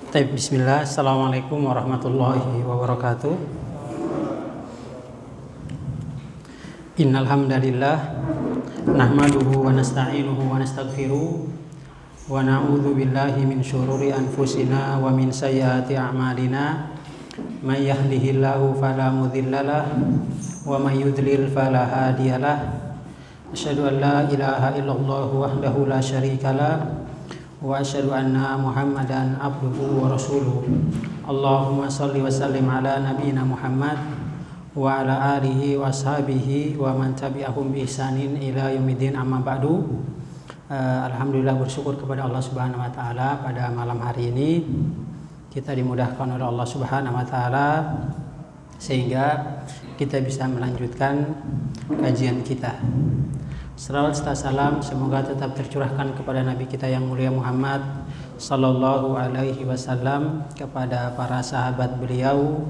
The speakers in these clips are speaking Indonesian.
Bismillah, Assalamualaikum warahmatullahi wabarakatuh. Innal hamdalillah nahmaduhu wa nasta'inuhu wa nastaghfiruh wa na'udzu billahi min syururi anfusina wa min sayyiati a'malina. May yahdihillahu fala mudhillalah wa may yudlil fala hadiyalah. Asyhadu an la ilaha illallah wahdahu la syarikalah wa asyhadu anna Muhammadan abduhu wa rasuluh. Allahumma shalli wa sallim ala nabiyyina Muhammad wa ala alihi wa ashabihi wa man tabi'ahum bi ihsanin ila yaumiddin, amma ba'du. Alhamdulillah, bersyukur kepada Allah Subhanahu wa taala pada malam hari ini kita dimudahkan oleh Allah Subhanahu wa taala sehingga kita bisa melanjutkan kajian kita. Salawat serta salam semoga tetap tercurahkan kepada Nabi kita yang mulia Muhammad sallallahu alaihi wasallam, kepada para sahabat beliau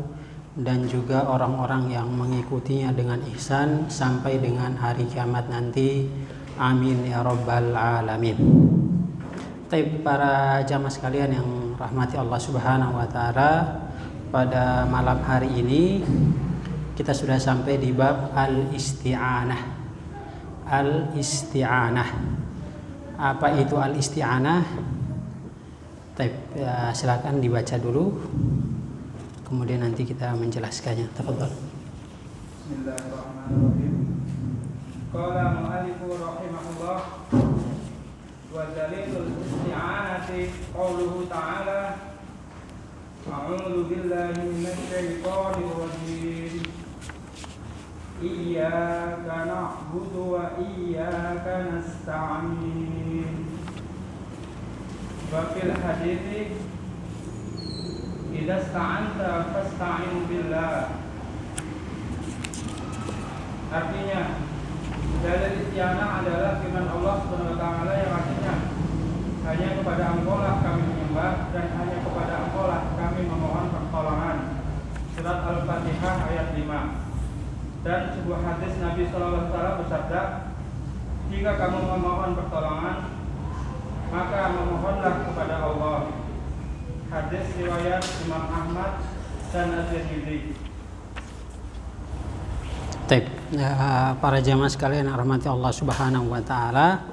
dan juga orang-orang yang mengikutinya dengan ihsan sampai dengan hari kiamat nanti. Amin ya rabbal alamin. Para jamaah sekalian yang rahmati Allah Subhanahu wa taala, pada malam hari ini kita sudah sampai di bab al-isti'anah. Al-isti'anah. Apa itu al-isti'anah? Silakan dibaca dulu, kemudian nanti kita menjelaskannya. Tafadhal. Bismillahirrahmanirrahim. Qala mu'allifu rahimahullah wa dalilul isti'anati qauluhu ta'ala a'udzu billahi minasy syaithanir rajim. Iyyaka na'budu wa iyyaka nasta'in. Wa fil hadithi idza sta'anta fasta'in billah. Artinya, dalil isti'anah adalah firman Allah Subhanahu wa taala yang artinya hanya kepada Engkau lah kami menyembah dan hanya kepada Engkau lah kami memohon pertolongan. Surat Al-Fatihah ayat 5. Dan sebuah hadis Nabi sallallahu alaihi wasallam bersabda, jika kamu memohon pertolongan, maka memohonlah kepada Allah. Hadis riwayat Imam Ahmad dan At-Tirmidzi. Para jamaah sekalian yang rahmati Allah Subhanahu wa taala,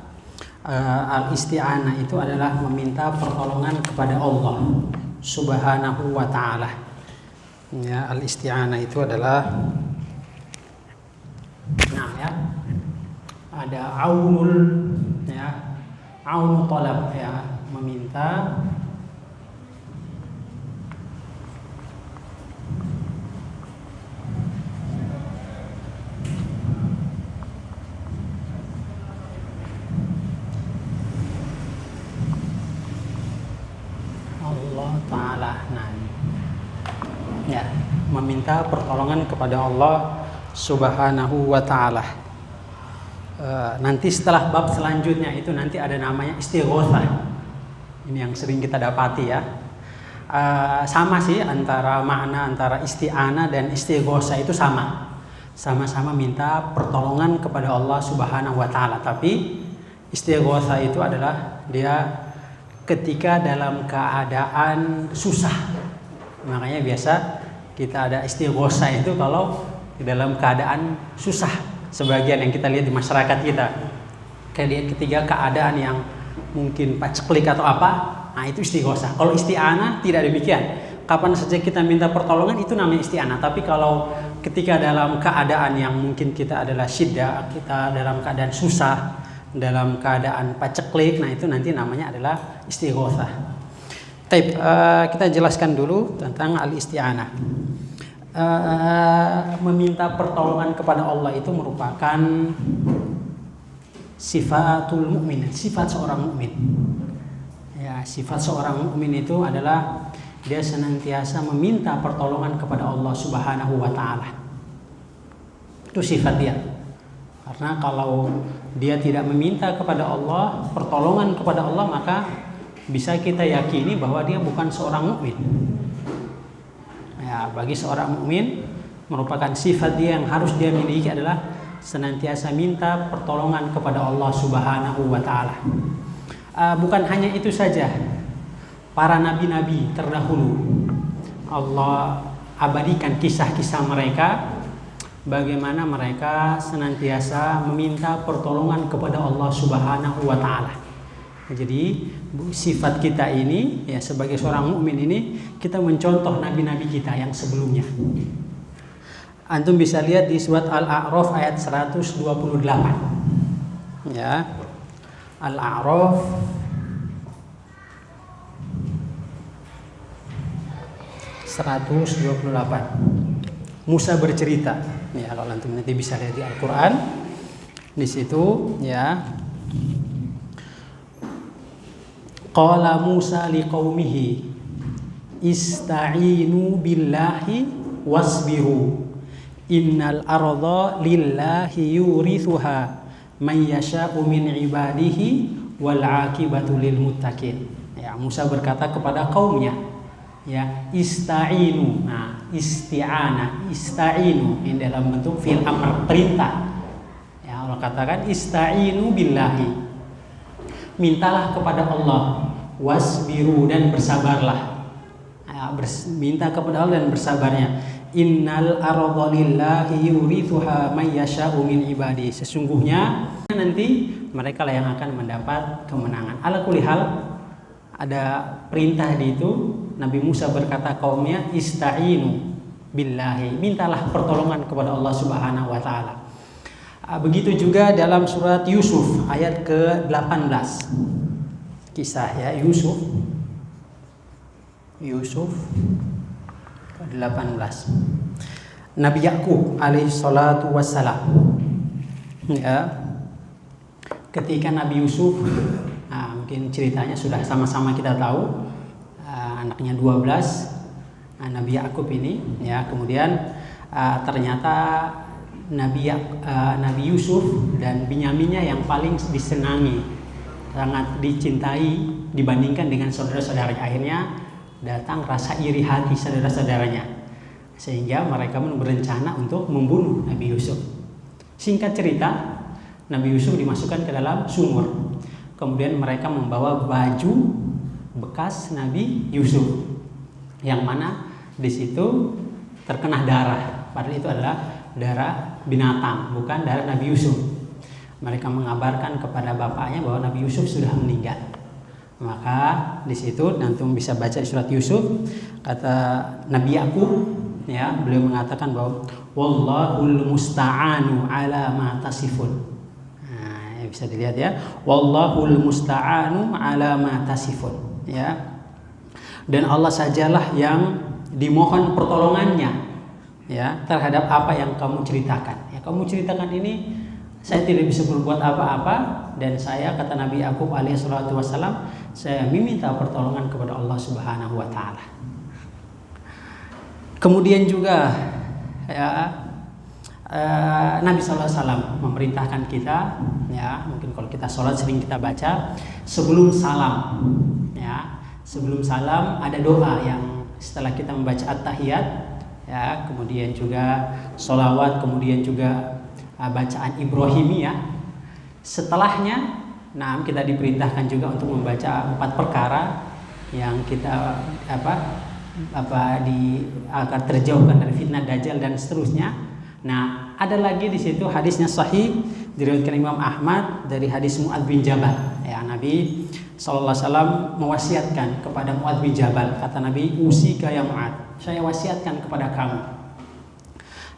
al-isti'anah itu adalah meminta pertolongan kepada Allah Subhanahu wa taala. Ya, al-isti'anah itu adalah ada aunul, ya, aunul talab, ya, meminta Allah taala. Ya, meminta pertolongan kepada Allah Subhanahu wa taala. Nanti setelah bab selanjutnya itu nanti ada namanya istighotsah. Ini yang sering kita dapati, ya. Sama sih antara makna antara isti'anah dan istighotsah itu sama. Sama-sama minta pertolongan kepada Allah Subhanahu wa taala, tapi istighotsah itu adalah dia ketika dalam keadaan susah. Makanya biasa kita ada istighotsah itu kalau di dalam keadaan susah. Sebagian yang kita lihat di masyarakat kita, ketika keadaan yang mungkin paceklik atau apa, nah itu istighotsah. Kalau isti'anah tidak demikian. Kapan saja kita minta pertolongan itu namanya isti'anah. Tapi kalau ketika dalam keadaan yang mungkin kita adalah syiddah, kita dalam keadaan susah, dalam keadaan paceklik, nah itu nanti namanya adalah istighotsah. Kita jelaskan dulu tentang al-isti'anah. Meminta pertolongan kepada Allah itu merupakan sifatul mukmin, sifat seorang mukmin. Ya, sifat seorang mukmin itu adalah dia senantiasa meminta pertolongan kepada Allah Subhanahu wa taala. Itu sifat dia. Karena kalau dia tidak meminta kepada Allah, pertolongan kepada Allah, maka bisa kita yakini bahwa dia bukan seorang mukmin. Ya, bagi seorang mukmin merupakan sifat dia yang harus dia miliki adalah senantiasa minta pertolongan kepada Allah Subhanahu wa taala. Bukan hanya itu saja, para nabi-nabi terdahulu. Allah abadikan kisah-kisah mereka, bagaimana mereka senantiasa meminta pertolongan kepada Allah Subhanahu wa taala. Jadi sifat kita ini ya sebagai seorang mukmin ini, kita mencontoh nabi-nabi kita yang sebelumnya. Antum bisa lihat di surat Al-A'raf ayat 128. Ya. Al-A'raf Musa bercerita. Ya, kalau nanti bisa lihat di Al-Qur'an. Di situ ya. Qala Musa liqaumihi ista'inu billahi wasbiru innal arda lillahi yurithuha man yasha'u min ibadihi wal 'aqibatu lil muttaqin. Ya, Musa berkata kepada kaumnya, ya, ista'inu. Nah, isti'anah, ista'inu ini dalam bentuk fi'il amr, perintah. Ya, Allah katakan ista'inu billahi. Mintalah kepada Allah, wasbiru, dan bersabarlah. Ya, minta kepada Allah dan bersabarnya. Innal arda lillahi yurithuha may yasha'u min ibadi. Sesungguhnya nanti mereka lah yang akan mendapat kemenangan. Ala kulli hal, ada perintah di itu. Nabi Musa berkata kaumnya, ista'inu billahi, mintalah pertolongan kepada Allah Subhanahu wa taala. Begitu juga dalam surat Yusuf ayat ke-18. Kisah ya Yusuf ke-18. Nabi Yakub alaihi salatu wassalam. Ya. Ketika Nabi Yusuf, mungkin ceritanya sudah sama-sama kita tahu, anaknya 12, Nabi Yakub ini ya, kemudian ternyata Nabi Yusuf dan Binyaminnya yang paling disenangi, sangat dicintai dibandingkan dengan saudara-saudaranya. Akhirnya datang rasa iri hati saudara-saudaranya, sehingga mereka berencana untuk membunuh Nabi Yusuf. Singkat cerita, Nabi Yusuf dimasukkan ke dalam sumur. Kemudian mereka membawa baju bekas Nabi Yusuf, yang mana di situ terkena darah, padahal itu adalah darah binatang, bukan darah Nabi Yusuf. Mereka mengabarkan kepada bapaknya bahwa Nabi Yusuf sudah meninggal. Maka di situ nanti bisa baca surat Yusuf, kata Nabi Yakub ya, beliau mengatakan bahwa wallahul musta'anu ala ma tasifun. Nah, bisa dilihat ya, wallahul musta'anu ala ma tasifun ya. Dan Allah sajalah yang dimohon pertolongannya ya terhadap apa yang kamu ceritakan. Ya, kamu ceritakan ini saya tidak bisa berbuat apa-apa, dan saya, kata Nabi Yakub alaihi salatu wassalam, saya meminta pertolongan kepada Allah Subhanahu wa taala. Kemudian juga ya, Nabi sallallahu alaihi wasallam memerintahkan kita ya, mungkin kalau kita sholat sering kita baca sebelum salam ya. Sebelum salam ada doa yang setelah kita membaca at-tahiyat ya, kemudian juga sholawat, kemudian juga bacaan Ibrahimiyah. Setelahnya, nah kita diperintahkan juga untuk membaca 4 perkara yang kita agar terjauhkan dari fitnah dajjal dan seterusnya. Nah, ada lagi di situ hadisnya sahih diriwayatkan Imam Ahmad dari hadis Mu'adz bin Jabal. Ya, Nabi sallallahu alaihi wasallam mewasiatkan kepada Mu'adz bin Jabal, kata Nabi, usika ya Mu'adz, saya wasiatkan kepada kamu,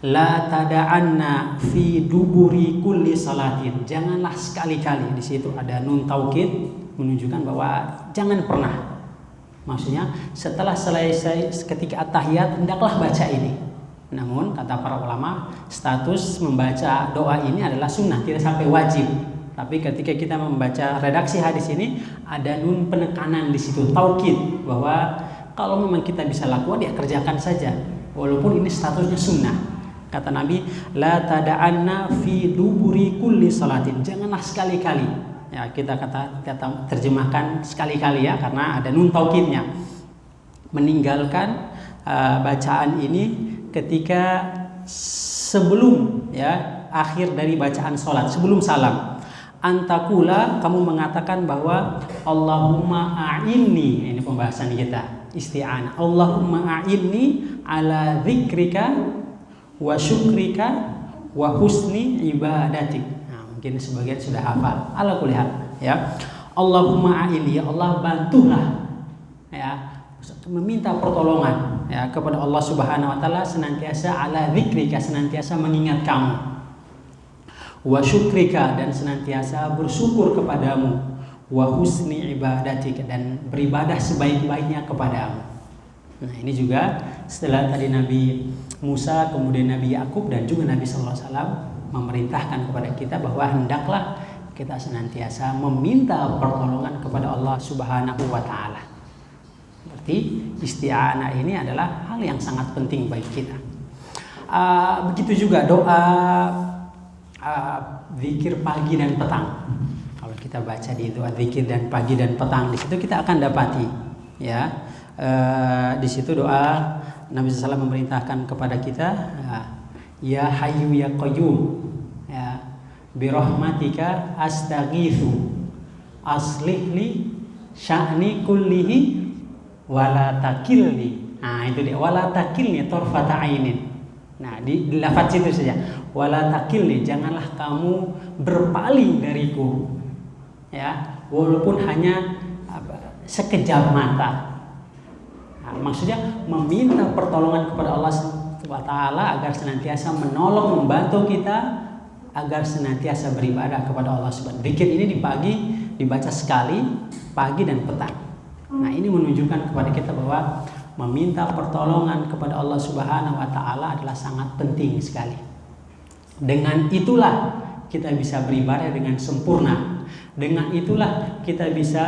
la tada'anna fi duburi kulli salatin, janganlah sekali-kali, di situ ada nun taukid menunjukkan bahwa jangan pernah, maksudnya setelah selesai ketika at-tahiyat hendaklah baca ini. Namun kata para ulama, status membaca doa ini adalah sunnah, tidak sampai wajib. Tapi ketika kita membaca redaksi hadis ini ada nun penekanan di situ, taukid, bahwa kalau memang kita bisa lakukan ya kerjakan saja, walaupun ini statusnya sunnah. Kata Nabi, la tada'anna fi duburi kulli salatin, janganlah sekali-kali. Ya, kita terjemahkan sekali-kali ya, karena ada nun taukidnya. Meninggalkan bacaan ini ketika sebelum ya akhir dari bacaan sholat, sebelum salam, Antakula, kamu mengatakan bahwa Allahumma a'inni, ini pembahasan kita, isti'anah. Allahumma a'inni ala dzikrika wa syukrika wa husni ibadatik. Nah, mungkin sebagian sudah hafal. Ala kulli hal, ya. Allahumma a'inni, ya Allah bantulah, ya, meminta pertolongan, ya, kepada Allah Subhanahu wa taala senantiasa ala dzikrika, senantiasa mengingat kamu, wa syukrika, dan senantiasa bersyukur kepadamu, wa husni ibadatik, dan beribadah sebaik-baiknya kepadamu. Nah, ini juga setelah tadi Nabi Musa, kemudian Nabi Yakub, dan juga Nabi sallallahu alaihi wasallam memerintahkan kepada kita bahwa hendaklah kita senantiasa meminta pertolongan kepada Allah Subhanahu wa taala. Berarti isti'anah ini adalah hal yang sangat penting bagi kita. Begitu juga doa zikir pagi dan petang. Kalau kita baca di doa zikir dan pagi dan petang, di situ kita akan dapati, ya, di situ doa Nabi SAW memerintahkan kepada kita, ya Hayyu ya Qayyum, ya, birahmatika astaghitsu aslih li sya'ni kullihi wala takilni. Nah, itu dia, wala takilni tarfata ainin. Nah, di lafaz itu saja, wala takilni, janganlah kamu berpaling dariku, ya, walaupun hanya sekejap mata. Nah, maksudnya meminta pertolongan kepada Allah SWT agar senantiasa menolong, membantu kita agar senantiasa beribadah kepada Allah SWT. Zikir ini di pagi dibaca sekali, pagi dan petang. Nah, ini menunjukkan kepada kita bahwa meminta pertolongan kepada Allah Subhanahu wa taala adalah sangat penting sekali. Dengan itulah kita bisa beribadah dengan sempurna. Dengan itulah kita bisa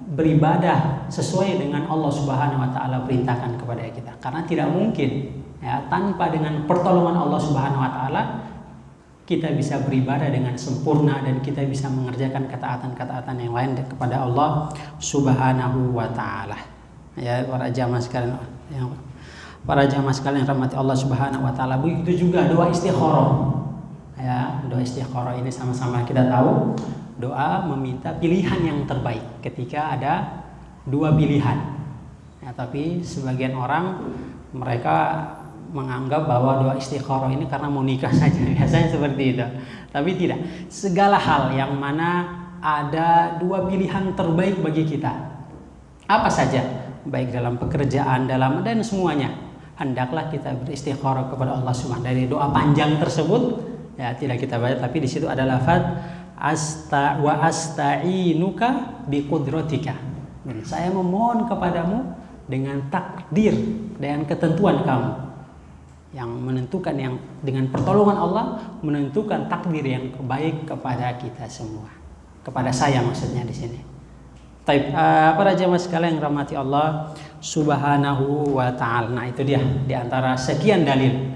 beribadah sesuai dengan Allah Subhanahu wa taala perintahkan kepada kita. Karena tidak mungkin, ya, tanpa dengan pertolongan Allah Subhanahu wa taala kita bisa beribadah dengan sempurna dan kita bisa mengerjakan ketaatan-ketaatan yang lain kepada Allah Subhanahu wa taala. Ya, para jamaah sekalian, yang rahmati Allah Subhanahu wa taala. Begitu juga doa istikharah. Ya, doa istikharah ini sama-sama kita tahu, doa meminta pilihan yang terbaik ketika ada dua pilihan. Ya, tapi sebagian orang mereka menganggap bahwa doa istikharah ini karena mau nikah saja, biasanya seperti itu. Tapi tidak. Segala hal yang mana ada dua pilihan terbaik bagi kita, apa saja, baik dalam pekerjaan, dalam dan semuanya, hendaklah kita beristikharah kepada Allah Subhanahu. Dari doa panjang tersebut, ya, tidak kita baca, tapi di situ ada lafaz asta'inuka biqudratika. Dan saya memohon kepadamu dengan takdir dan ketentuan kamu, yang menentukan, yang dengan pertolongan Allah menentukan takdir yang baik kepada kita semua, kepada saya maksudnya di sini. Para jamaah sekalian yang rahmati Allah Subhanahu wa taala. Nah, itu dia di antara sekian dalil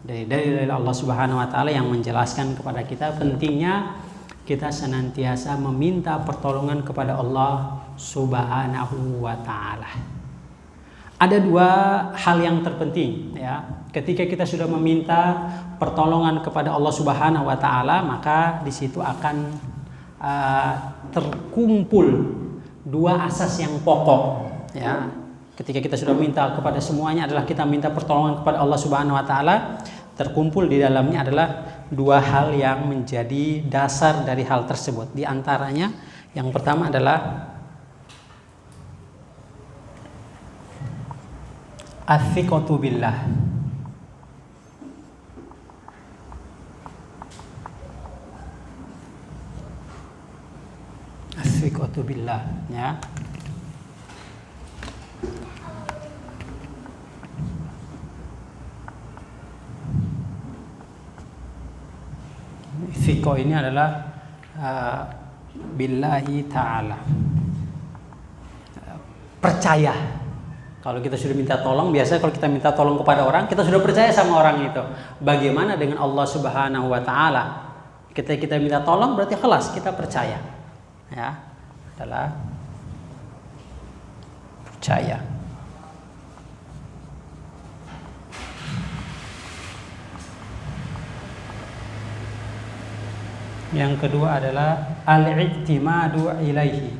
dari Allah Subhanahu wa taala yang menjelaskan kepada kita pentingnya kita senantiasa meminta pertolongan kepada Allah Subhanahu wa taala. Ada dua hal yang terpenting, ya. Ketika kita sudah meminta pertolongan kepada Allah Subhanahu wa taala, maka di situ akan terkumpul dua asas yang pokok, ya. Ketika kita sudah minta kepada semuanya adalah kita minta pertolongan kepada Allah Subhanahu wa taala, terkumpul di dalamnya adalah dua hal yang menjadi dasar dari hal tersebut. Di antaranya yang pertama adalah athiqatu billah. Athiqatu billah, ya. Thiqo ini adalah billahi ta'ala, percaya. Kalau kita sudah minta tolong, biasanya kalau kita minta tolong kepada orang, kita sudah percaya sama orang itu. Bagaimana dengan Allah Subhanahu wa taala? Ketika kita minta tolong berarti kelas kita percaya. Ya, adalah percaya. Yang kedua adalah al-i'timadu ilaihi.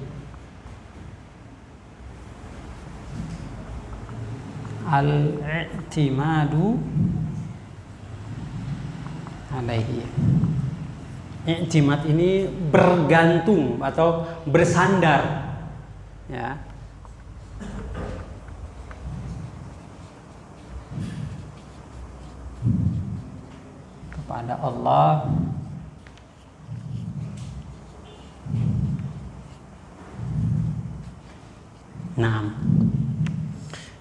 Al-i'timadu alaihi. I'timad ini bergantung atau bersandar, ya. Kepada Allah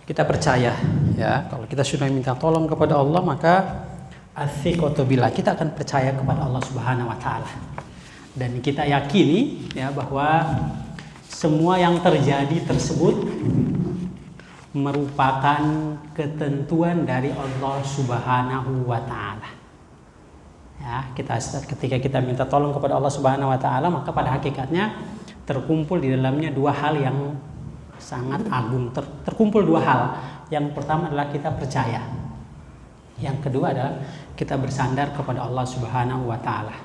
kita percaya, ya, kalau kita sudah minta tolong kepada Allah maka athiqatu billah, kita akan percaya kepada Allah Subhanahu wa taala. Dan kita yakini, ya, bahwa semua yang terjadi tersebut merupakan ketentuan dari Allah Subhanahu wa taala. Ya, ketika kita minta tolong kepada Allah Subhanahu wa taala, maka pada hakikatnya terkumpul di dalamnya dua hal yang sangat agung. Terkumpul dua hal. Yang pertama adalah kita percaya. Yang kedua adalah kita bersandar kepada Allah Subhanahu wa taala.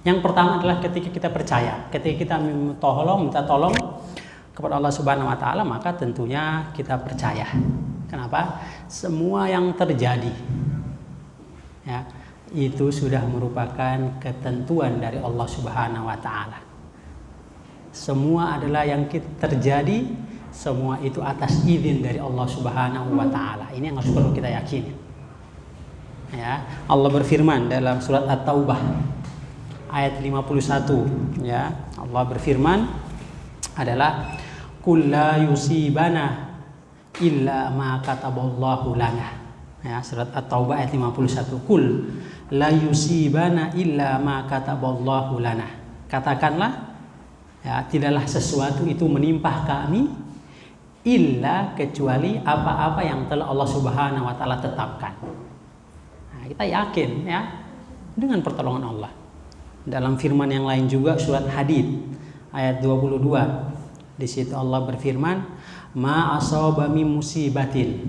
Yang pertama adalah ketika kita percaya, ketika kita minta tolong kepada Allah Subhanahu wa taala, maka tentunya kita percaya. Kenapa? Semua yang terjadi, ya, itu sudah merupakan ketentuan dari Allah Subhanahu wa taala. Semua adalah yang terjadi, semua itu atas izin dari Allah Subhanahu wa taala. Ini yang harus perlu kita yakini. Ya, Allah berfirman dalam surat At-Taubah ayat 51, ya. Allah berfirman adalah qul la yusibana illa ma kataballahu lana. Ya, surat At-Taubah ayat 51. Qul la yusibana illa ma kataballahu lana. Katakanlah, ya, tidaklah sesuatu itu menimpa kami illa kecuali apa-apa yang telah Allah Subhanahu wa taala tetapkan. Nah, kita yakin, ya, dengan pertolongan Allah. Dalam firman yang lain juga surat Hadid ayat 22. Di situ Allah berfirman, "Ma asaba min musibatin."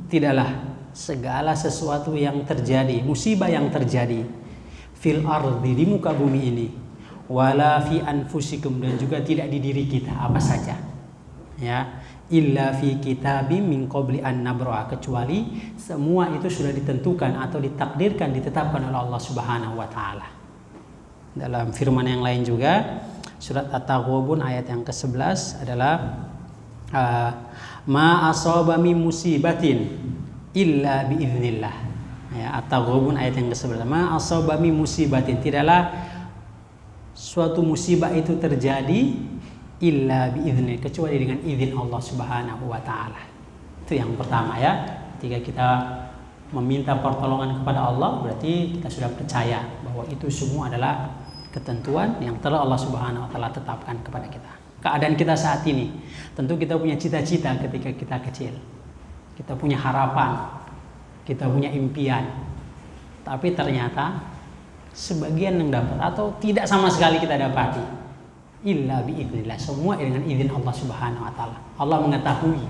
Tidaklah segala sesuatu yang terjadi, musibah yang terjadi fil ardi, di muka bumi ini, wala fi anfusikum, dan juga tidak di diri kita apa saja, ya, illa fi kitabim min qabli an nabra'a, kecuali semua itu sudah ditentukan atau ditakdirkan, ditetapkan oleh Allah Subhanahu wa taala. Dalam firman yang lain juga surat At-Taghabun ayat yang ke-11 adalah ma asaba min musibatin illa biiznillah. Ya, At-Taghabun ayat yang ke-11, ma asaba min musibatin, tidaklah suatu musibah itu terjadi illa biiznillah, kecuali dengan izin Allah Subhanahu wa taala. Itu yang pertama, ya. Ketika kita meminta pertolongan kepada Allah, berarti kita sudah percaya bahwa itu semua adalah ketentuan yang telah Allah Subhanahu wa taala tetapkan kepada kita. Keadaan kita saat ini, tentu kita punya cita-cita ketika kita kecil. Kita punya harapan, kita punya impian. Tapi ternyata sebagian yang dapat atau tidak sama sekali kita dapati. Illa biiznillah, semua dengan izin Allah Subhanahu wa taala. Allah mengetahui.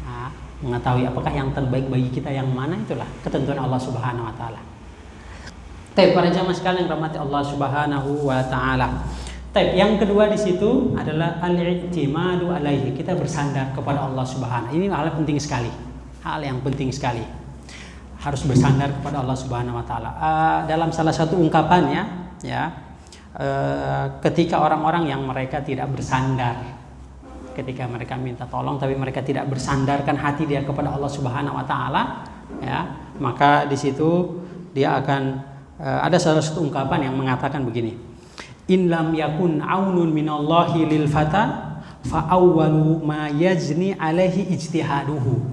Nah, mengetahui apakah yang terbaik bagi kita yang mana, itulah ketentuan Allah Subhanahu wa taala. Tapi para jamaah sekalian yang rahmati Allah Subhanahu wa taala. Yang kedua di situ adalah al-i'timadu alaihi, kita bersandar kepada Allah Subhanahu. Ini hal penting sekali. Hal yang penting sekali. Harus bersandar kepada Allah Subhanahu wa taala. Dalam salah satu ungkapannya, ya, ketika orang-orang yang mereka tidak bersandar, ketika mereka minta tolong tapi mereka tidak bersandarkan hati dia kepada Allah Subhanahu wa taala, ya, maka di situ dia akan ada salah satu ungkapan yang mengatakan begini, in lam yakun aunun minallahi lil fata fa awwalu ma yajni alaihi ijtihaduhu.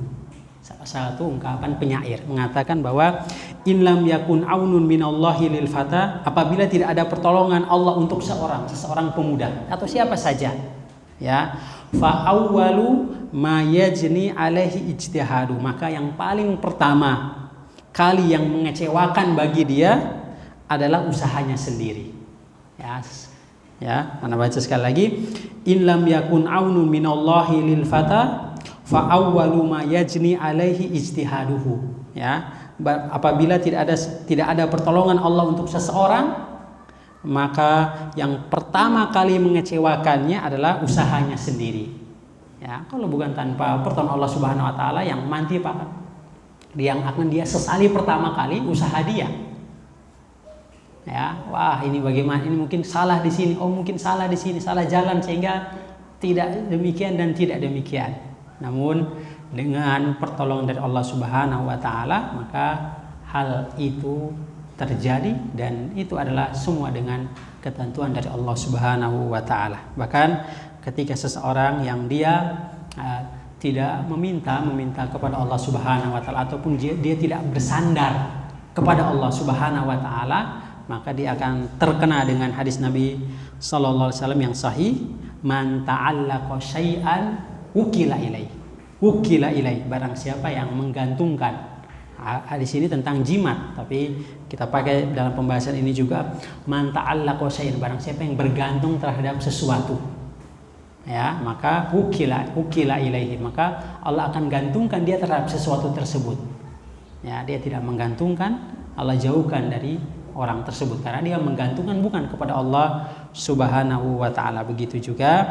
Salah satu ungkapan penyair mengatakan bahwa in lam yakun aunun minallahi lil fata, apabila tidak ada pertolongan Allah untuk seseorang pemuda atau siapa saja, ya, fa awwalu ma yajni alaihi ijtihadu, maka yang paling pertama kali yang mengecewakan bagi dia adalah usahanya sendiri. Ya, mana baca sekali lagi, in lam yakun aunun minallahi lil fata fa awwalu ma yajni alaihi ijtihaduhu. Ya, apabila tidak ada pertolongan Allah untuk seseorang, maka yang pertama kali mengecewakannya adalah usahanya sendiri. Ya, kalau bukan tanpa pertolongan Allah Subhanahu wa taala, yang mati Pak, yang akan dia sesali pertama kali usaha dia. Ya, wah ini bagaimana, ini mungkin salah di sini, oh mungkin salah di sini, salah jalan sehingga tidak demikian dan tidak demikian. Namun dengan pertolongan dari Allah Subhanahu wa taala, maka hal itu terjadi, dan itu adalah semua dengan ketentuan dari Allah Subhanahu wa taala. Bahkan ketika seseorang yang dia tidak meminta kepada Allah Subhanahu wa taala, ataupun dia tidak bersandar kepada Allah Subhanahu wa taala, maka dia akan terkena dengan hadis Nabi sallallahu alaihi wasallam yang sahih, man ta'allaqa syai'an wukila ilaihi. Wukila ilaihi, barang siapa yang menggantungkan. Hadis ini tentang jimat, tapi kita pakai dalam pembahasan ini juga, man ta'allaqa syai'an, barang siapa yang bergantung terhadap sesuatu, ya, maka ukila ilaihi, maka Allah akan gantungkan dia terhadap sesuatu tersebut. Ya, dia tidak menggantungkan, Allah jauhkan dari orang tersebut karena dia menggantungkan bukan kepada Allah Subhanahu wa taala. Begitu juga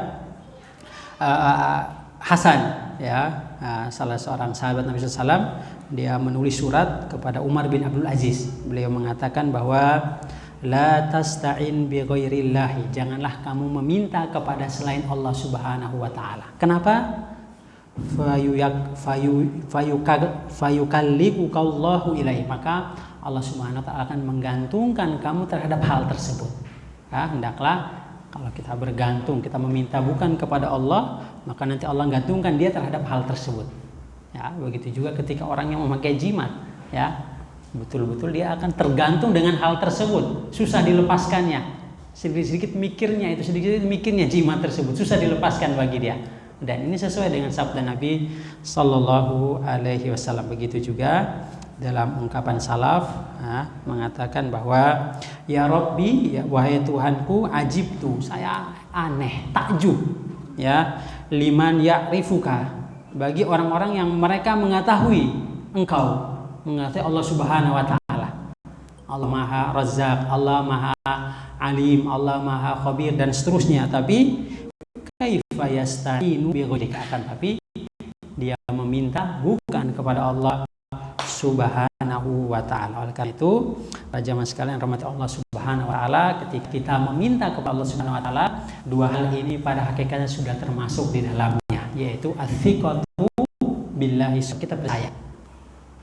Hasan, ya, salah seorang sahabat Nabi SAW, dia menulis surat kepada Umar bin Abdul Aziz. Beliau mengatakan bahwa la tasta'in bi ghairillahi, janganlah kamu meminta kepada selain Allah Subhanahu wa taala. Kenapa? Fayukalliqukallahu ilaihi, maka Allah Subhanahu wa taala akan menggantungkan kamu terhadap hal tersebut. Ya, hendaklah kalau kita bergantung, kita meminta bukan kepada Allah, maka nanti Allah gantungkan dia terhadap hal tersebut. Ya, begitu juga ketika orang yang memakai jimat, ya, betul-betul dia akan tergantung dengan hal tersebut, susah dilepaskannya. Sedikit-sedikit mikirnya jimat tersebut, susah dilepaskan bagi dia. Dan ini sesuai dengan sabda Nabi sallallahu alaihi wasallam. Begitu juga dalam ungkapan salaf, mengatakan bahwa ya Rabbi, ya wahai Tuhanku, ajibtu, saya aneh, takjub, ya, liman ya'rifuka, bagi orang-orang yang mereka mengetahui engkau, mengetahui Allah Subhanahu wa taala. Allah Maha Razzaq, Allah Maha Alim, Allah Maha Khabir, dan seterusnya. Tapi kaifa yasta'inu bi ghairika, akan tapi dia meminta bukan kepada Allah Subhanahu wa ta'ala. Oleh karena itu, para jamaah sekalian rahmati Allah Subhanahu wa ta'ala, ketika kita meminta kepada Allah Subhanahu wa ta'ala, dua hal ini pada hakikatnya sudah termasuk di dalamnya, yaitu athiqatu billahi, kita percaya,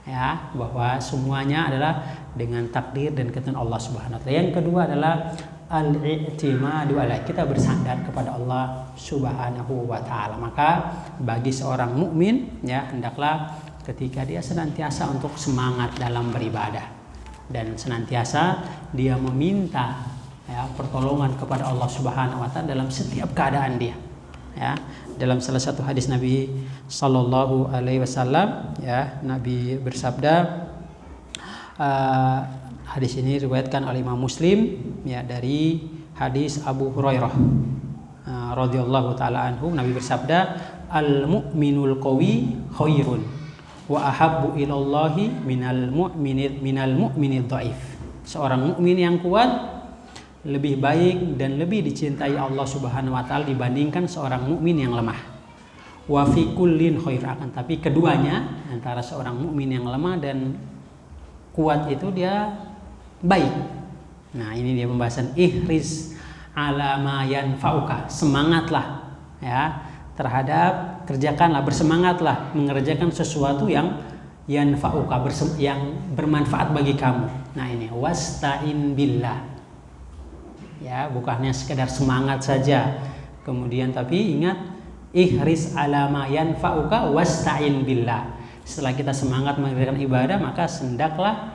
ya, bahwa semuanya adalah dengan takdir dan ketentuan Allah Subhanahu wa ta'ala. Yang kedua adalah al-i'timadu alaihi, kita bersandar kepada Allah Subhanahu wa ta'ala. Maka bagi seorang mukmin, ya, hendaklah ketika dia senantiasa untuk semangat dalam beribadah dan senantiasa dia meminta, ya, pertolongan kepada Allah Subhanahu wa taala dalam setiap keadaan dia. Ya, dalam salah satu hadis Nabi sallallahu alaihi wasallam, ya, Nabi bersabda, hadis ini diriwayatkan oleh Imam Muslim, ya, dari hadis Abu Hurairah radhiyallahu taala anhu. Nabi bersabda, al mu'minul qawi khairun wa ahabbu ilallahi minal mu'minid dhaif. Seorang mukmin yang kuat lebih baik dan lebih dicintai Allah Subhanahu wa taala dibandingkan seorang mukmin yang lemah. Wa fi kullin khair, akan tapi keduanya, antara seorang mukmin yang lemah dan kuat itu dia baik. Nah, ini dia pembahasan ihris ala ma yanfa'uka, semangatlah, ya, terhadap, kerjakanlah, bersemangatlah mengerjakan sesuatu yang yanfa'uka, yang bermanfaat bagi kamu. Nah, ini wasta'in billah, ya, bukannya sekedar semangat saja kemudian, tapi ingat ihris ala ma yanfa'uka wasta'in billah. Setelah kita semangat mengerjakan ibadah, maka hendaklah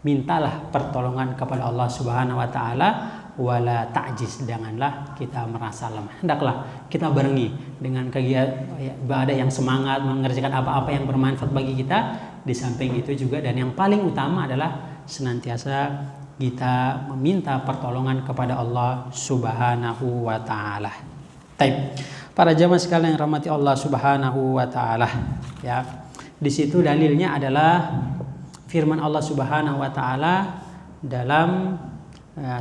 mintalah pertolongan kepada Allah Subhanahu wa taala, wala ta'jiz, janganlah kita merasa lemah. Hendaklah kita barengi dengan kegiatan ibadah yang semangat mengerjakan apa-apa yang bermanfaat bagi kita. Di samping itu juga, dan yang paling utama adalah senantiasa kita meminta pertolongan kepada Allah Subhanahu wa taala. Baik, para jamaah sekalian yang rahmati Allah Subhanahu wa taala, ya. Di situ dalilnya adalah firman Allah Subhanahu wa taala dalam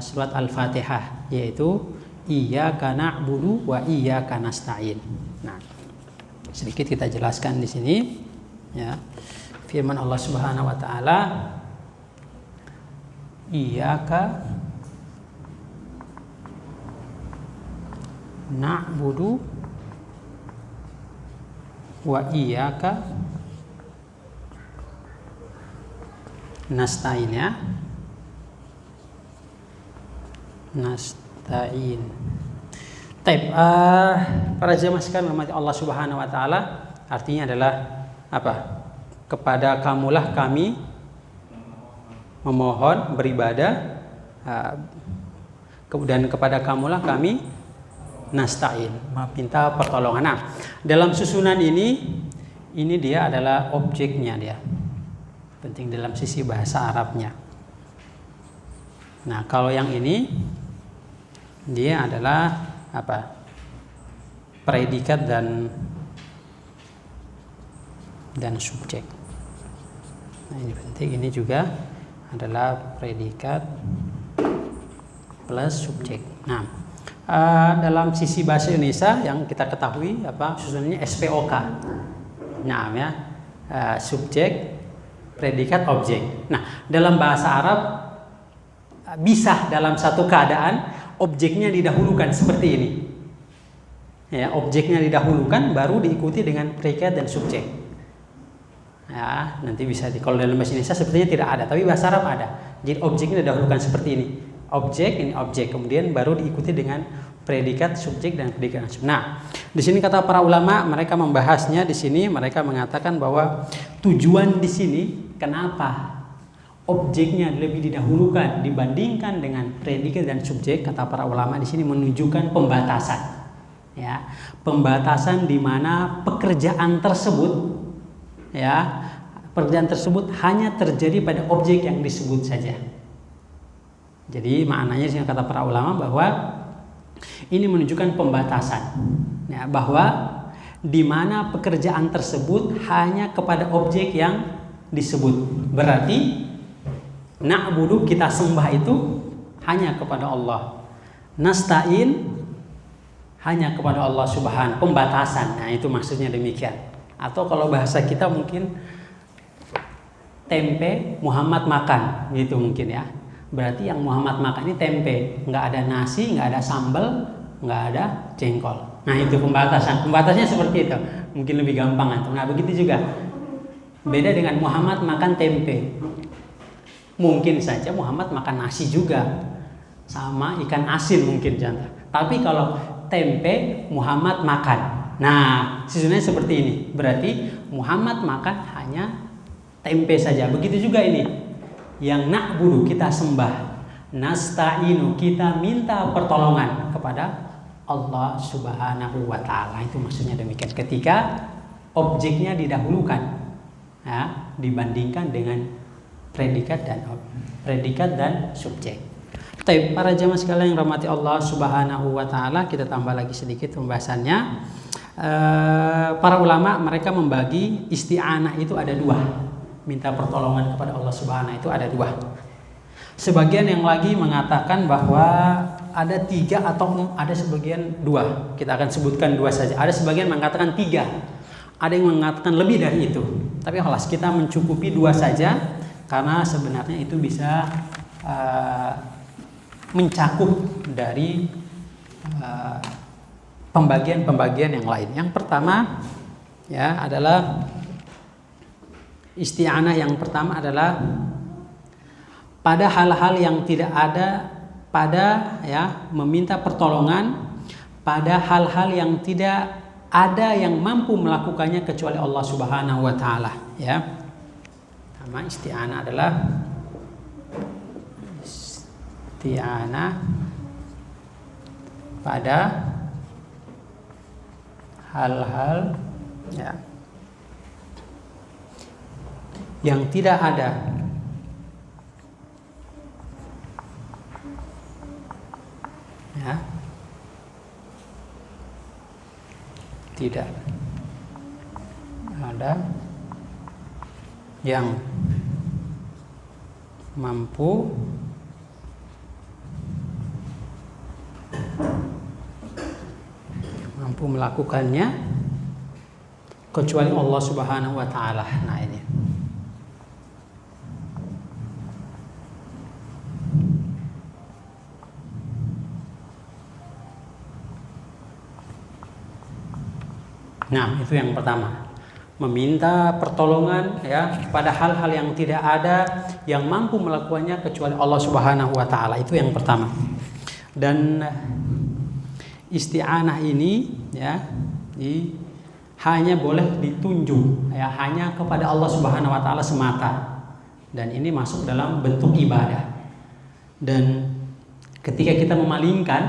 surat Al-Fatihah, yaitu iyyaka na'budu wa iyyaka nasta'in. Nah, sedikit kita jelaskan di sini ya. Firman Allah Subhanahu wa taala, iyyaka na'budu wa iyyaka nasta'in ya. Nasta'in. Taib, para jemaah sekalian rahmati Allah Subhanahu wa taala, artinya adalah apa? Kepada kamulah kami memohon beribadah, dan kepada kamulah kami nasta'in, meminta pertolongan. Nah, dalam susunan ini dia adalah objeknya dia. Penting dalam sisi bahasa Arabnya. Nah, kalau yang ini dia adalah apa? Predikat dan subjek. Nah, ini penting, ini juga adalah predikat plus subjek. Nah, dalam sisi bahasa Indonesia yang kita ketahui apa susunannya SPOK. Nah, ya, subjek, predikat, objek. Nah, dalam bahasa Arab bisa dalam satu keadaan objeknya didahulukan seperti ini. Ya, objeknya didahulukan baru diikuti dengan predikat dan subjek. Ya, nanti bisa kalau dalam bahasa Indonesia sepertinya tidak ada, tapi bahasa Arab ada. Jadi objeknya didahulukan seperti ini. Objek, ini objek, kemudian baru diikuti dengan predikat, subjek, dan predikat. Nah, di sini kata para ulama, mereka membahasnya di sini, mereka mengatakan bahwa tujuan di sini kenapa objeknya lebih didahulukan dibandingkan dengan predikat dan subjek, kata para ulama di sini menunjukkan pembatasan. Ya, pembatasan di mana pekerjaan tersebut hanya terjadi pada objek yang disebut saja. Jadi maknanya sih kata para ulama bahwa ini menunjukkan pembatasan, ya, bahwa di mana pekerjaan tersebut hanya kepada objek yang disebut. Berarti na'budu, kita sembah itu hanya kepada Allah. Nasta'in hanya kepada Allah Subhanahu. Pembatasan. Nah, itu maksudnya demikian. Atau kalau bahasa kita mungkin tempe Muhammad makan, gitu mungkin ya. Berarti yang Muhammad makan ini tempe, nggak ada nasi, nggak ada sambal, nggak ada jengkol. Nah, itu pembatasan. Pembatasnya seperti itu. Mungkin lebih gampang antum. Nah, begitu juga. Beda dengan Muhammad makan tempe. Mungkin saja Muhammad makan nasi juga, sama ikan asin mungkin contoh. Tapi kalau tempe Muhammad makan. Nah, susunannya seperti ini. Berarti Muhammad makan hanya tempe saja. Begitu juga ini. Yang na'budu, kita sembah. Nasta'inu, kita minta pertolongan kepada Allah Subhanahu wa taala. Itu maksudnya demikian. Ketika objeknya didahulukan, ya, dibandingkan dengan predikat dan subjek. Tapi para jamaah sekalian yang rahmati Allah Subhanahu wa taala, kita tambah lagi sedikit pembahasannya. Para ulama mereka membagi isti'anah itu ada dua. Minta pertolongan kepada Allah Subhanahu itu ada dua. Sebagian yang lagi mengatakan bahwa ada tiga atau ada sebagian dua. Kita akan sebutkan dua saja. Ada sebagian mengatakan tiga. Ada yang mengatakan lebih dari itu. Tapi alas kita mencukupi dua saja karena sebenarnya itu bisa mencakup dari pembagian-pembagian yang lain. Yang pertama ya adalah isti'anah, yang pertama adalah pada hal-hal yang tidak ada, pada ya meminta pertolongan pada hal-hal yang tidak ada yang mampu melakukannya kecuali Allah Subhanahu wa taala, ya. Nama isti'anah adalah isti'anah pada hal-hal ya yang tidak ada ya, tidak ada yang mampu mampu melakukannya kecuali Allah Subhanahu wa taala. Nah, ini. Nah, itu yang pertama. Meminta pertolongan ya pada hal-hal yang tidak ada yang mampu melakukannya kecuali Allah Subhanahu wa taala. Itu yang pertama. Dan isti'anah ini ya hanya boleh ditunjuk ya hanya kepada Allah Subhanahu wa taala semata. Dan ini masuk dalam bentuk ibadah. Dan ketika kita memalingkan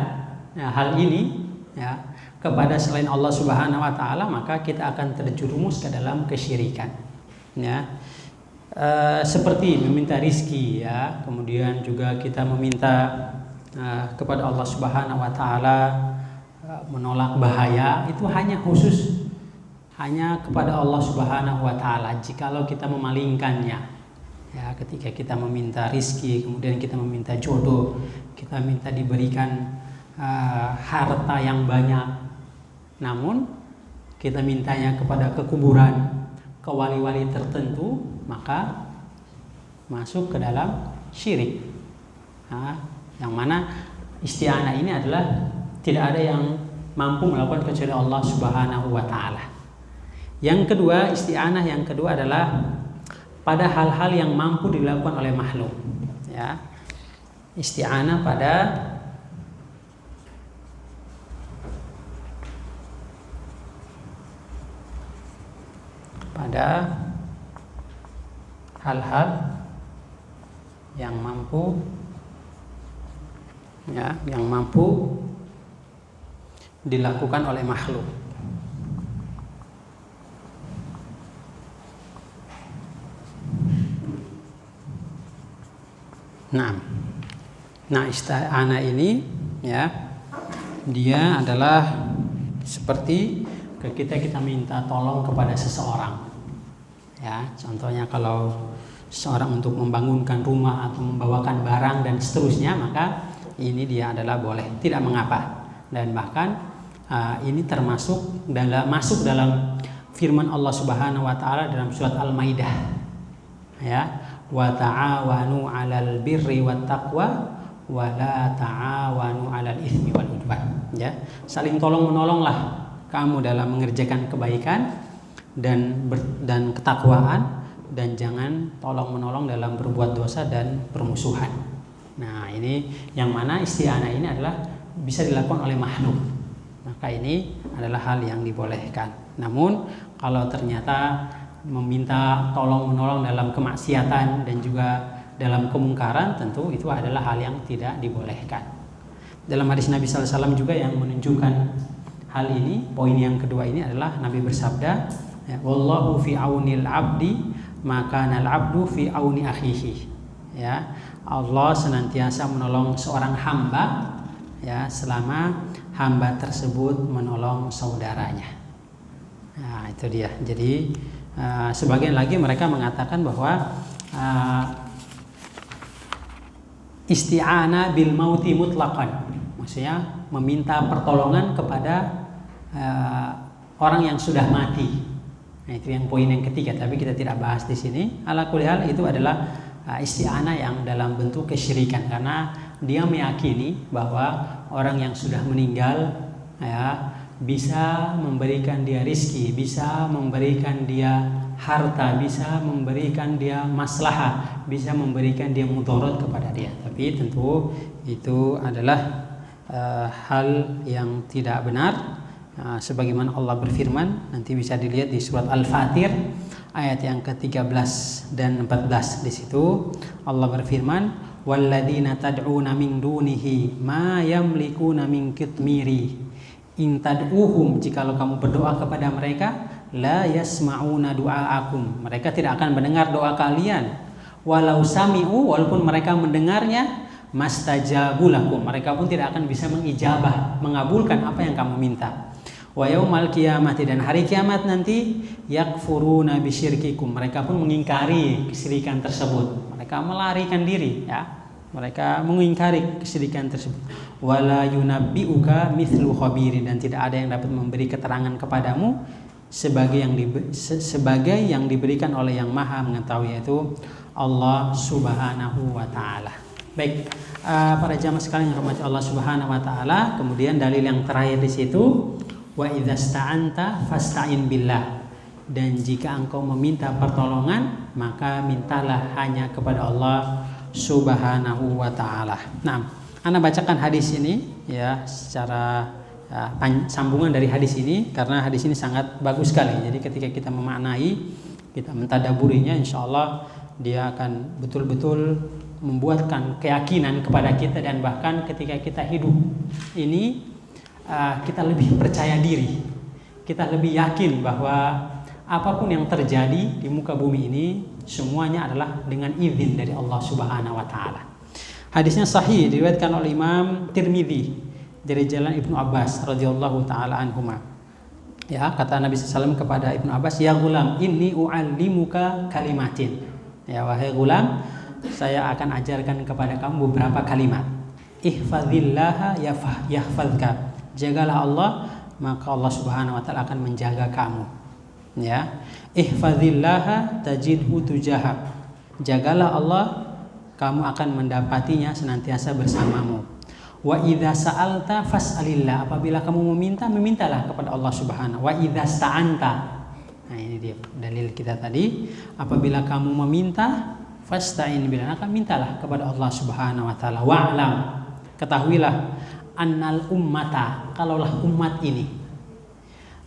ya, hal ini ya kepada selain Allah Subhanahu wa taala, maka kita akan terjerumus ke dalam kesyirikan. Ya. Seperti meminta rizki ya, kemudian juga kita meminta kepada Allah Subhanahu wa taala menolak bahaya, itu hanya khusus hanya kepada Allah Subhanahu wa taala. Jikalau kita memalingkannya ya, ketika kita meminta rizki, kemudian kita meminta jodoh, kita minta diberikan harta yang banyak, namun kita mintanya kepada kekuburan, ke wali-wali tertentu, maka masuk ke dalam syirik. Nah, yang mana isti'anah ini adalah tidak ada yang mampu melakukan kecuali Allah Subhanahu wa taala. Yang kedua, isti'anah yang kedua adalah pada hal-hal yang mampu dilakukan oleh makhluk. Ya. Isti'anah pada hal-hal yang mampu ya, yang mampu dilakukan oleh makhluk. Nah, isti'anah ini ya, dia adalah seperti ketika kita minta tolong kepada seseorang. Ya, contohnya kalau seorang untuk membangunkan rumah atau membawakan barang dan seterusnya, maka ini dia adalah boleh, tidak mengapa. Dan bahkan ini termasuk masuk dalam firman Allah Subhanahu wa taala dalam surat Al-Maidah. Ya, wa ta'awanu 'alal birri wat taqwa wa la ta'awanu 'alal itsmi wal 'udwan. Ya, saling tolong-menolonglah kamu dalam mengerjakan kebaikan dan ketakwaan, dan jangan tolong-menolong dalam berbuat dosa dan permusuhan. Nah, ini yang mana isti'anah ini adalah bisa dilakukan oleh makhluk. Maka ini adalah hal yang dibolehkan. Namun kalau ternyata meminta tolong-menolong dalam kemaksiatan dan juga dalam kemungkaran, tentu itu adalah hal yang tidak dibolehkan. Dalam hadis Nabi sallallahu alaihi wasallam juga yang menunjukkan hal ini, poin yang kedua ini adalah Nabi bersabda, wallahu fi aunil abdi maka nal abdu fi auni akhihi. Ya, Allah senantiasa menolong seorang hamba ya selama hamba tersebut menolong saudaranya. Nah, itu dia. Jadi sebagian lagi mereka mengatakan bahwa isti'anah bil mauti mutlaqan, maksudnya meminta pertolongan kepada orang yang sudah mati. Nah, itu yang poin yang ketiga, tapi kita tidak bahas di sini. Ala kulli hal itu adalah isti'anah yang dalam bentuk kesyirikan, karena dia meyakini bahwa orang yang sudah meninggal ya bisa memberikan dia rizki, bisa memberikan dia harta, bisa memberikan dia maslahah, bisa memberikan dia mudarat kepada dia. Tapi tentu itu adalah hal yang tidak benar. Sebagaimana Allah berfirman, nanti bisa dilihat di surat Al-Fatir ayat yang ke-13 dan 14. Di situ Allah berfirman, walladzina tad'una min dunihi ma yamlikuna min kitmiri in tad'uhum, jikalau kamu berdoa kepada mereka, la yasma'una du'aakum, mereka tidak akan mendengar doa kalian, walau sami'u, walaupun mereka mendengarnya, mastajabu lakum, mereka pun tidak akan bisa mengijabah, mengabulkan apa yang kamu minta. Wa yaumal qiyamati, dan hari kiamat nanti, yakfuruna bisyirkikum, mereka pun mengingkari kesyirikan tersebut, mereka melarikan diri ya. Mereka mengingkari kesedihan tersebut. Wala yunabbi'uka mithlu khabirin, dan tidak ada yang dapat memberi keterangan kepadamu sebagai yang diberikan oleh yang Maha mengetahui, yaitu Allah Subhanahu wa taala. Baik, para jamaah sekalian yang dirahmati Allah Subhanahu wa taala, kemudian dalil yang terakhir di situ, wa idzasta'anta fasta'in billah. Dan jika engkau meminta pertolongan, maka mintalah hanya kepada Allah Subhanahu wa taala. Nah, ana bacakan hadis ini ya secara sambungan dari hadis ini, karena hadis ini sangat bagus sekali. Jadi ketika kita memaknai, kita mentadaburinya, insyaallah dia akan betul-betul membuatkan keyakinan kepada kita, dan bahkan ketika kita hidup ini kita lebih percaya diri, kita lebih yakin bahwa apapun yang terjadi di muka bumi ini semuanya adalah dengan izin dari Allah Subhanahu wa taala. Hadisnya sahih, diriwayatkan oleh Imam Tirmidzi dari jalan Ibnu Abbas radhiyallahu taala anhuma. Ya, kata Nabi SAW kepada Ibnu Abbas, "Ya gulam, inni u'allimuka kalimatin." Ya, wahai gulam, saya akan ajarkan kepada kamu beberapa kalimat. Ihfazillaha yahfazka. Jagalah Allah, maka Allah Subhanahu wa taala akan menjaga kamu. Ya, ihfazillaha tajidhu tujahak. Jagalah Allah, kamu akan mendapatinya senantiasa bersamamu. Wa idza sa'alta fas'alillah. Apabila kamu meminta, memintalah kepada Allah Subhanahu. Wa idza sta'anta. Nah, ini dia dalil kita tadi. Apabila kamu meminta, fasta'in billah, maka mintalah kepada Allah Subhanahu wa taala. Wa'lam, ketahuilah, annal ummata, kalaulah umat ini,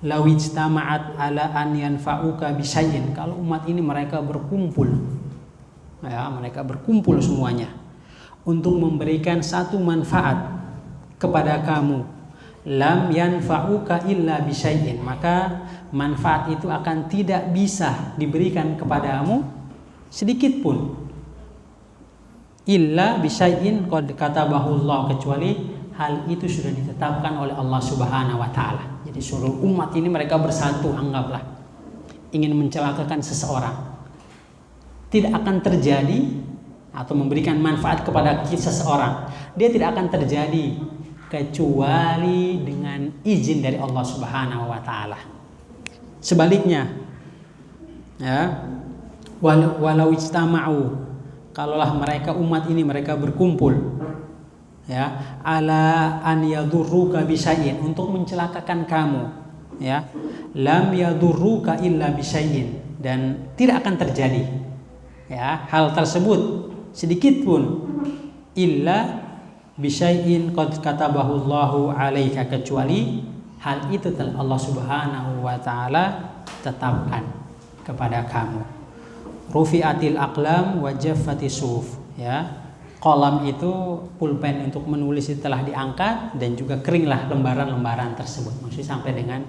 law ijtama'at ala an yanfa'uka bisyai'in, kalau umat ini mereka berkumpul, ya, mereka berkumpul semuanya untuk memberikan satu manfaat kepada kamu, lam yanfa'uka illa bisyai'in, maka manfaat itu akan tidak bisa diberikan kepadamu sedikit pun, illa bisyai'in qad katabahu Allah, kecuali hal itu sudah ditetapkan oleh Allah Subhanahu wa taala. Jadi seluruh umat ini mereka bersatu, anggaplah ingin mencelakakan seseorang, tidak akan terjadi, atau memberikan manfaat kepada seseorang, dia tidak akan terjadi kecuali dengan izin dari Allah Subhanahu wa taala. Sebaliknya, ya, walau ijtama'u, kalaulah mereka umat ini mereka berkumpul, ya, ala an yadurruka bisyai'in, untuk mencelakakan kamu, ya, lam yadurruka illa bisyai'in, dan tidak akan terjadi, ya, hal tersebut sedikit pun, illa bisyai'in qad katabahu Allahu 'alaika, kecuali hal itu telah Allah Subhanahu wa taala tetapkan kepada kamu. Rufi'atil aqlam wa jaffatis suf, ya, kolam itu, pulpen untuk menulis itu telah diangkat, dan juga keringlah lembaran-lembaran tersebut. Maksudnya sampai dengan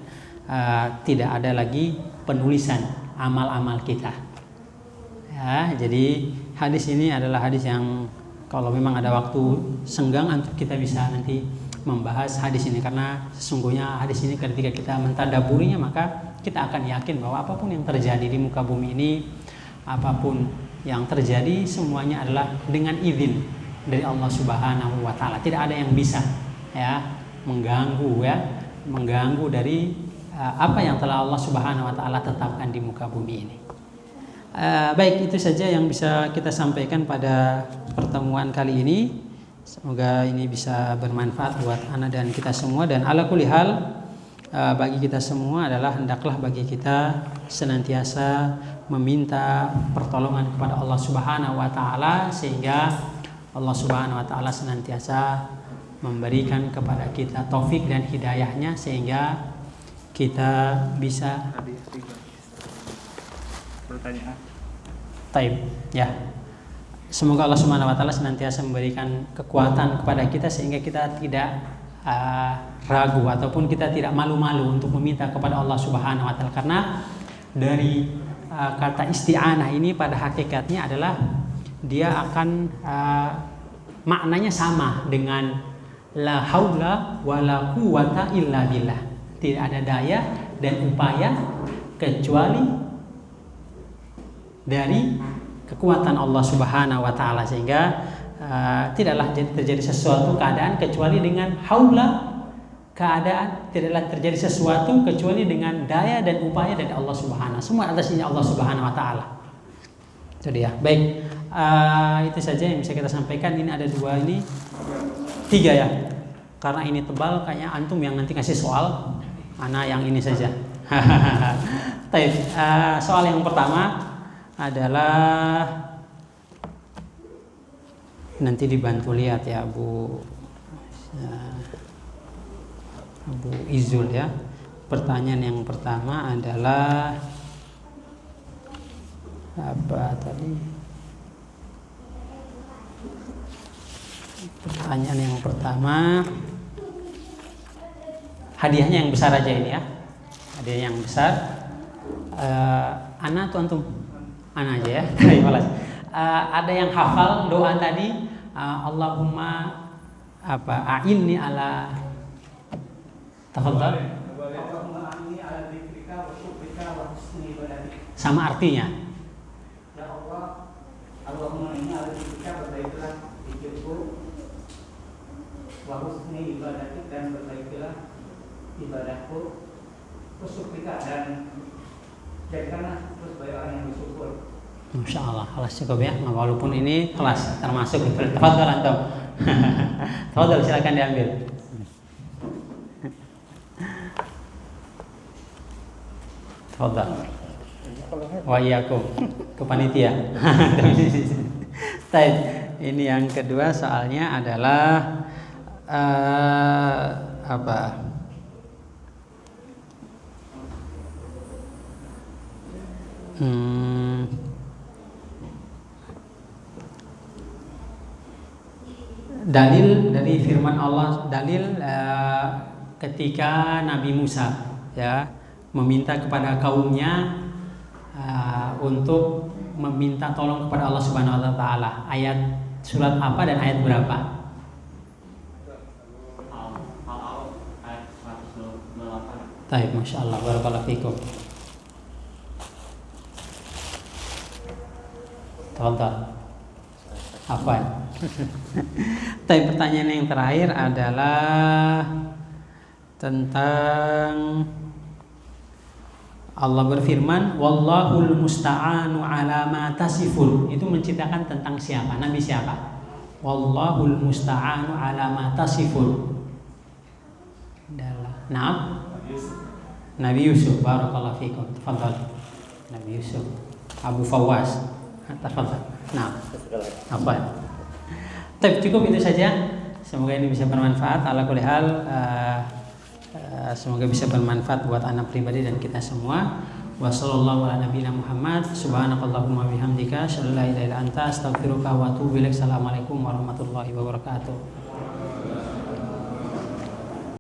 tidak ada lagi penulisan amal-amal kita. Ya, jadi hadis ini adalah hadis yang kalau memang ada waktu senggang untuk kita bisa nanti membahas hadis ini, karena sesungguhnya hadis ini ketika kita mentadaburinya, maka kita akan yakin bahwa apapun yang terjadi di muka bumi ini, apapun yang terjadi, semuanya adalah dengan izin dari Allah Subhanahu wa taala. Tidak ada yang bisa, ya, mengganggu dari apa yang telah Allah Subhanahu wa taala tetapkan di muka bumi ini. Baik, itu saja yang bisa kita sampaikan pada pertemuan kali ini. Semoga ini bisa bermanfaat buat ana dan kita semua, dan ala kulli hal bagi kita semua adalah hendaklah bagi kita senantiasa meminta pertolongan kepada Allah Subhanahu wa taala, sehingga Allah Subhanahu wa taala senantiasa memberikan kepada kita taufik dan hidayahnya, sehingga kita bisa pertanyaan. Taib, ya. Semoga Allah Subhanahu wa taala senantiasa memberikan kekuatan kepada kita, sehingga kita tidak ragu ataupun kita tidak malu-malu untuk meminta kepada Allah Subhanahu wa taala, karena dari kata isti'anah ini pada hakikatnya adalah dia akan maknanya sama dengan la haula wala quwata illa billah. Tidak ada daya dan upaya kecuali dari kekuatan Allah Subhanahu wa taala, sehingga tidaklah terjadi sesuatu keadaan kecuali dengan haula, keadaan tidaklah terjadi sesuatu kecuali dengan daya dan upaya dari Allah Subhanahu. Semua atasnya Allah Subhanahu wa taala. Itu dia. Baik. Itu saja yang bisa kita sampaikan. Ini ada 2 ini 3 ya. Karena ini tebal kayaknya antum yang nanti kasih soal. Ana yang ini saja. Baik. Soal yang pertama adalah nanti dibantu lihat ya Bu Izul ya. Pertanyaan yang pertama adalah apa tadi? Pertanyaan yang pertama, hadiahnya yang besar aja ini ya. Hadiah yang besar. Ana atau antum? Ana aja ya. Ada yang hafal doa tadi, Allahumma a'inni ala tafadhal. Sama artinya. Ya Allah, Allahumma inni ala dzikrika berbaiklah zikirku, wa husni ibadatik dan berbaiklah ibadahku, bersyukrika dan jadikanlah terus banyak orang yang bersyukur. Masya Allah, kelas cukup ya. Walaupun ini kelas termasuk tafadhal antum. Tafadhal silakan diambil. Tafadhal. Wa iyyakum ke panitia. Baik, ini yang kedua soalnya adalah apa? Dalil dari firman Allah, dalil ketika Nabi Musa ya meminta kepada kaumnya untuk meminta tolong kepada Allah Subhanahu wa taala. Ayat surat apa dan ayat berapa? Ayat 128. Baik, Masya Allah, barakallahu fikum. Tafadhal. Apa? Tapi pertanyaan yang terakhir adalah tentang Allah berfirman, wallahul musta'anu ala ma tasifun. Itu menceritakan tentang siapa? Nabi siapa? Wallahul musta'anu ala ma tasifun. Nah, Nabi Yusuf. Barakallahu fikum. Tafadhal. Nabi Yusuf. Abu Fawwas. Tafadhal. Nah, apa? Tapi cukup itu saja. Semoga ini bisa bermanfaat. Ala kulli hal, semoga bisa bermanfaat buat anak pribadi dan kita semua. Wa sallallahu ala nabiyina Muhammad. Subhanakallahumma bihamdika asyhadu an la ilaha illa anta astaghfiruka wa atubu ilaik. Assalamualaikum warahmatullahi wabarakatuh.